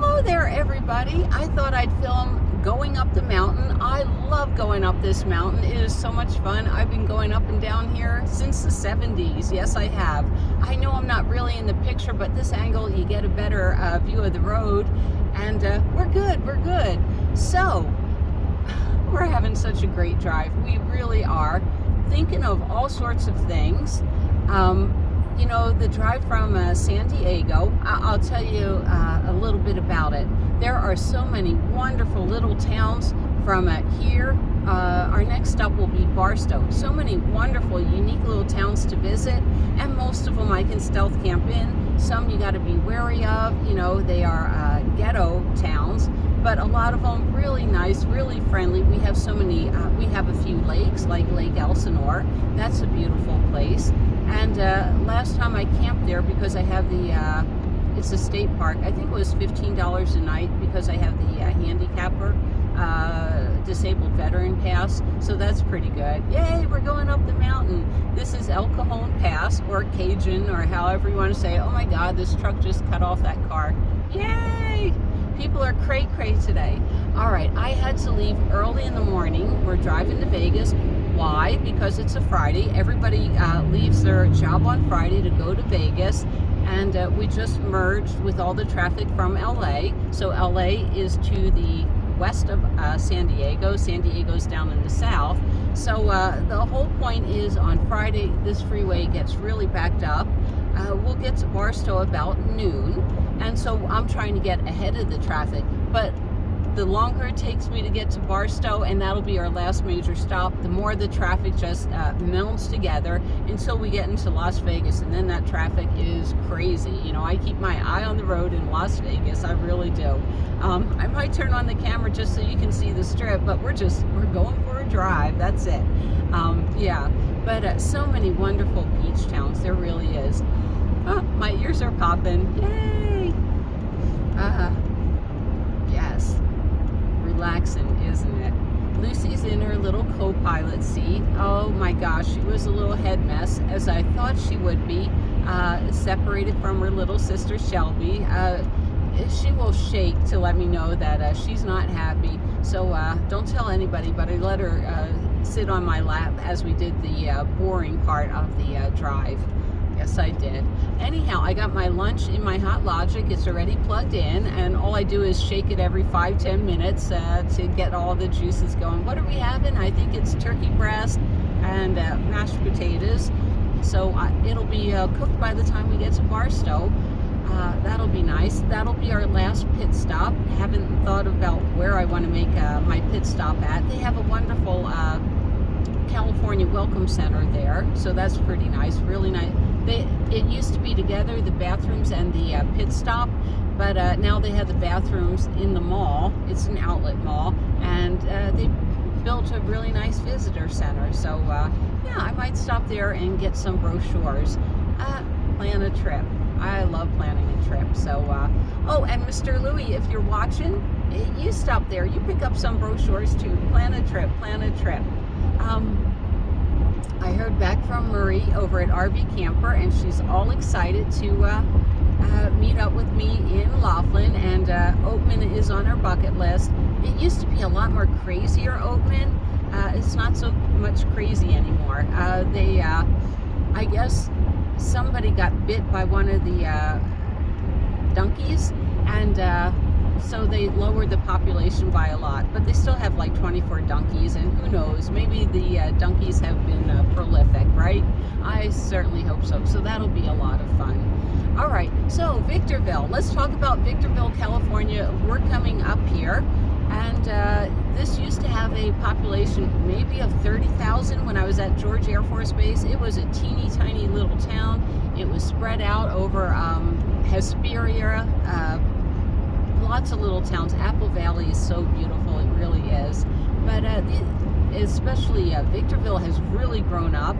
Hello there, everybody. I thought I'd film going up the mountain. I love going up this mountain. It is so much fun. I've been going up and down here since the 70s. Yes, I have. I know I'm not really in the picture, but this angle, you get a better view of the road. And we're good. We're good. So, we're having such a great drive. We really are. Thinking of all sorts of things. You know, the drive from San Diego, I'll tell you a little bit about it. There are so many wonderful little towns from here. Our next stop will be Barstow. So many wonderful, unique little towns to visit, and most of them I can stealth camp in. Some you got to be wary of. You know, they are ghetto towns, but a lot of them really nice, really friendly. We have so many, we have a few lakes, like Lake Elsinore. That's a beautiful place. And last time I camped there, because I have the, it's a state park, I think it was $15 a night because I have the handicapper, disabled veteran pass, so that's pretty good. Yay, we're going up the mountain. This is El Cajon Pass, or Cajun, or however you want to say it. Oh my God, this truck just cut off that car. Yay! People are cray-cray today. All right, I had to leave early in the morning. We're driving to Vegas. Why? Because it's a Friday. Everybody leaves their job on Friday to go to Vegas, and we just merged with all the traffic from LA. So LA is to the west of San Diego. San Diego's down in the south. So the whole point is on Friday, this freeway gets really backed up. We'll get to Barstow about noon, and so I'm trying to get ahead of the traffic. But the longer it takes me to get to Barstow, and that'll be our last major stop, the more the traffic just melds together until we get into Las Vegas, and then that traffic is crazy. You know, I keep my eye on the road in Las Vegas, I really do. I might turn on the camera just so you can see the strip, but we're going for a drive, that's it. Yeah, but so many wonderful beach towns, there really is. Oh, my ears are popping, yay! Yes. Relaxing, isn't it? Lucy's in her little co-pilot seat. Oh my gosh, she was a little head mess, as I thought she would be, separated from her little sister Shelby. She will shake to let me know that she's not happy, so don't tell anybody, but I let her sit on my lap as we did the boring part of the drive. Yes, I did. Anyhow, I got my lunch in my Hot Logic. It's already plugged in, and all I do is shake it every 5-10 minutes to get all the juices going. What are we having? I think it's turkey breast and mashed potatoes. So it'll be cooked by the time we get to Barstow. That'll be nice. That'll be our last pit stop. Haven't thought about where I want to make my pit stop at. They have a wonderful California Welcome Center there, so that's pretty nice, really nice. It used to be together, the bathrooms and the pit stop, but now they have the bathrooms in the mall. It's an outlet mall, and they built a really nice visitor center. So yeah, I might stop there and get some brochures. Plan a trip. I love planning a trip. So oh, and Mr. Louie, if you're watching, you stop there. You pick up some brochures too. Plan a trip. Plan a trip. I heard back from Marie over at RV Camper, and she's all excited to meet up with me in Laughlin, and Oatman is on her bucket list. It used to be a lot more crazier, Oatman. It's not so much crazy anymore. I guess somebody got bit by one of the donkeys, and so they lowered the population by a lot, but they still have like 24 donkeys, and who knows, maybe the donkeys have been prolific, right? I certainly hope so. So that'll be a lot of fun. All right, so Victorville. Let's talk about Victorville, California. We're coming up here, and this used to have a population maybe of 30,000 when I was at George Air Force Base. It was a teeny tiny little town. It was spread out over Hesperia, lots of little towns. Apple Valley is so beautiful, it really is. But especially Victorville has really grown up.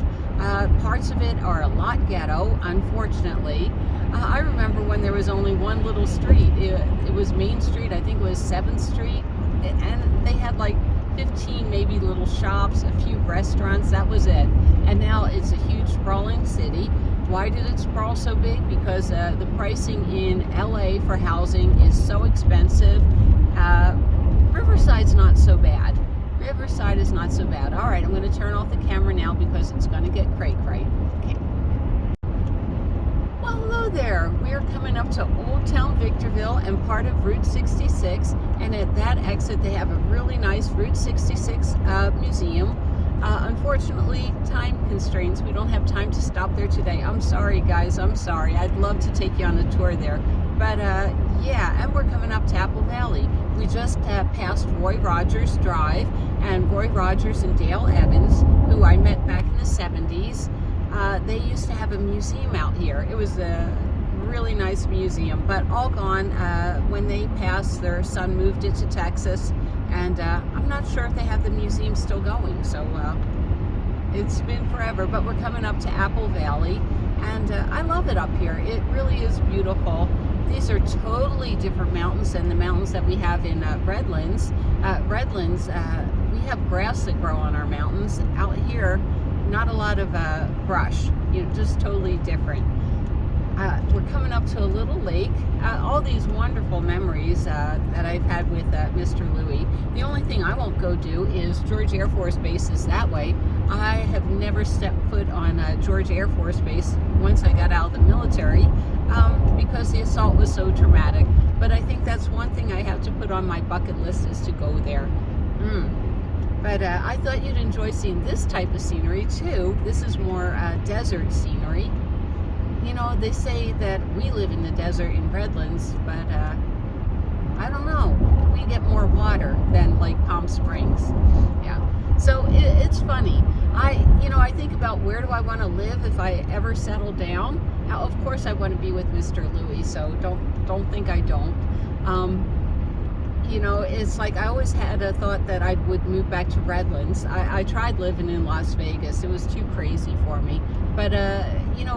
Parts of it are a lot ghetto, unfortunately. I remember when there was only one little street. It was Main Street, I think it was 7th Street, and they had like 15 maybe little shops, a few restaurants, that was it. And now it's a huge sprawling city. Why did it sprawl so big? Because the pricing in LA for housing is so expensive. Riverside's not so bad. Riverside is not so bad. All right, I'm going to turn off the camera now because it's going to get cray-cray. Okay. Well, hello there. We're coming up to Old Town Victorville and part of Route 66. And at that exit, they have a really nice Route 66 museum. Unfortunately, time constraints. We don't have time to stop there today. I'm sorry, guys. I'm sorry. I'd love to take you on a tour there. But yeah, and we're coming up to Apple Valley. We just passed Roy Rogers Drive, and Roy Rogers and Dale Evans, who I met back in the 70s, they used to have a museum out here. It was a really nice museum, but all gone. When they passed, their son moved it to Texas, and I'm not sure if they have the museum still going, so it's been forever. But we're coming up to Apple Valley, and I love it up here. It really is beautiful. These are totally different mountains than the mountains that we have in Redlands. Redlands, we have grass that grow on our mountains. Out here, not a lot of brush, you know, just totally different. We're coming up to a little lake. All these wonderful memories that I've had with Mr. Louie. The only thing I won't go do is George Air Force Base is that way. I have never stepped foot on George Air Force Base once I got out of the military because the assault was so traumatic. But I think that's one thing I have to put on my bucket list is to go there. But I thought you'd enjoy seeing this type of scenery too. This is more desert scenery. You know, they say that we live in the desert in Redlands, but I don't know. We get more water than like Palm Springs. Yeah. So it's funny. I think about where do I want to live if I ever settle down. Now, of course, I want to be with Mr. Louie, so don't think I don't. It's like I always had a thought that I would move back to Redlands. I tried living in Las Vegas. It was too crazy for me. But,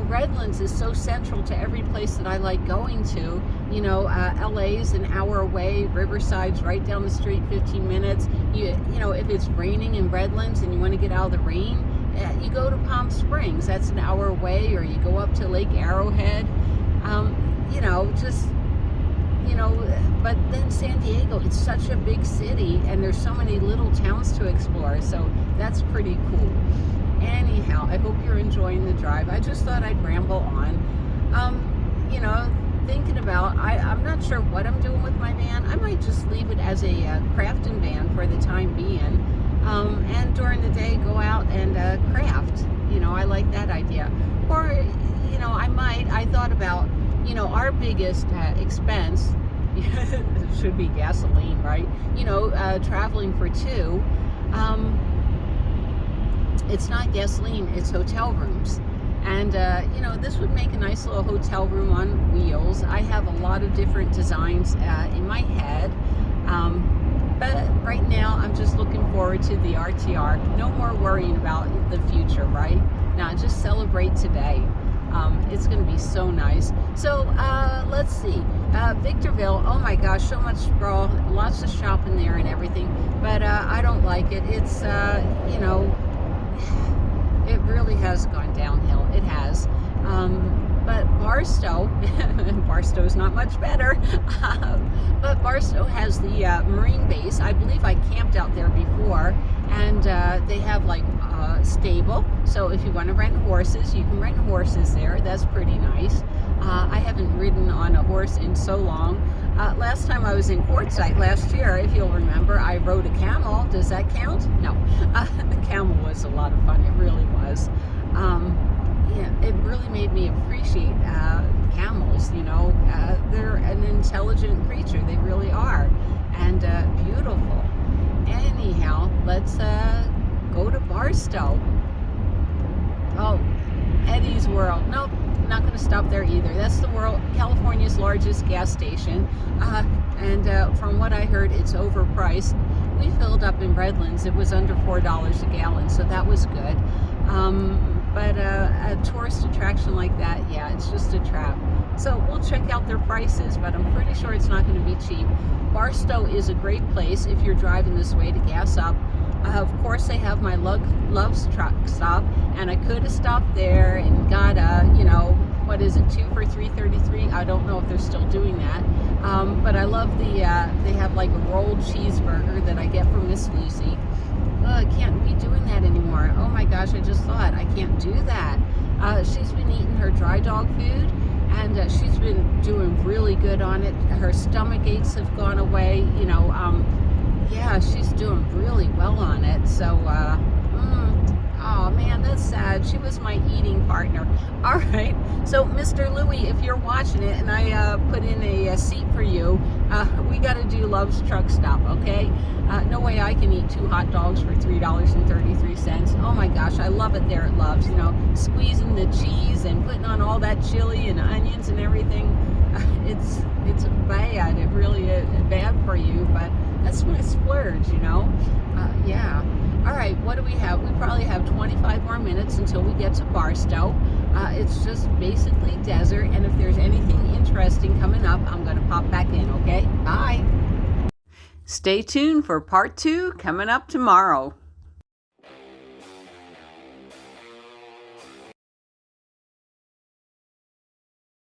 Redlands is so central to every place that I like going to. LA's an hour away. Riverside's right down the street, 15 minutes. If it's raining in Redlands and you want to get out of the rain, you go to Palm Springs. That's an hour away. Or you go up to Lake Arrowhead. But then San Diego, it's such a big city and there's so many little towns to explore, so that's pretty cool. Anyhow, I hope you're enjoying the drive. I just thought I'd ramble on. Thinking about, I'm not sure what I'm doing with my van. I might just leave it as a crafting van for the time being, and during the day go out and craft. I like that idea. Or, I thought about, our biggest expense should be gasoline, right? Traveling for two, it's not gasoline, it's hotel rooms. And, this would make a nice little hotel room on wheels. I have a lot of different designs in my head. But right now, I'm just looking forward to the RTR. No more worrying about the future, right? Now, just celebrate today. It's going to be so nice. So, let's see. Victorville, oh my gosh, so much sprawl. Lots of shopping there and everything. But I don't like it. It's, it really has gone downhill. It has. But Barstow, Barstow's not much better, but Barstow has the Marine base. I believe I camped out there before, and they have like a stable. So if you want to rent horses, you can rent horses there. That's pretty nice. I haven't ridden on a horse in so long. Last time I was in Quartzsite last year, if you'll remember, I rode a camel. Does that count? No. The camel was a lot of fun. It really was. It really made me appreciate camels. They're an intelligent creature. They really are. And beautiful. Anyhow, let's go to Barstow. Oh, Eddie's World. Nope, not going to stop there either. That's California's largest gas station. And from what I heard, it's overpriced. We filled up in Redlands. It was under $4 a gallon, so that was good. But a tourist attraction like that, yeah, it's just a trap. So we'll check out their prices, but I'm pretty sure it's not going to be cheap. Barstow is a great place if you're driving this way to gas up. Of course, they have my Love's truck stop, and I could have stopped there and got you know, what is it, 2 for $3.33? I don't know if they're still doing that. But I love the, they have like a rolled cheeseburger that I get from Miss Lucy. I can't be doing that anymore. Oh my gosh, I just thought, I can't do that. She's been eating her dry dog food, and she's been doing really good on it. Her stomach aches have gone away, you know. Yeah, she's doing really well on it. So, oh man, that's sad. She was my eating partner. All right, so Mr. Louie, if you're watching it and I put in a seat for you, we got to do Love's Truck Stop, okay? No way I can eat 2 hot dogs for $3.33. Oh my gosh, I love it there at Love's. You know, squeezing the cheese and putting on all that chili and onions and everything. It's bad. It really is bad for you, but that's my splurge, you know. Yeah. All right, what do we have? We probably have 25 more minutes until we get to Barstow. It's just basically desert, and if there's anything interesting coming up, I'm going to pop back in, okay? Bye. Stay tuned for part 2 coming up tomorrow.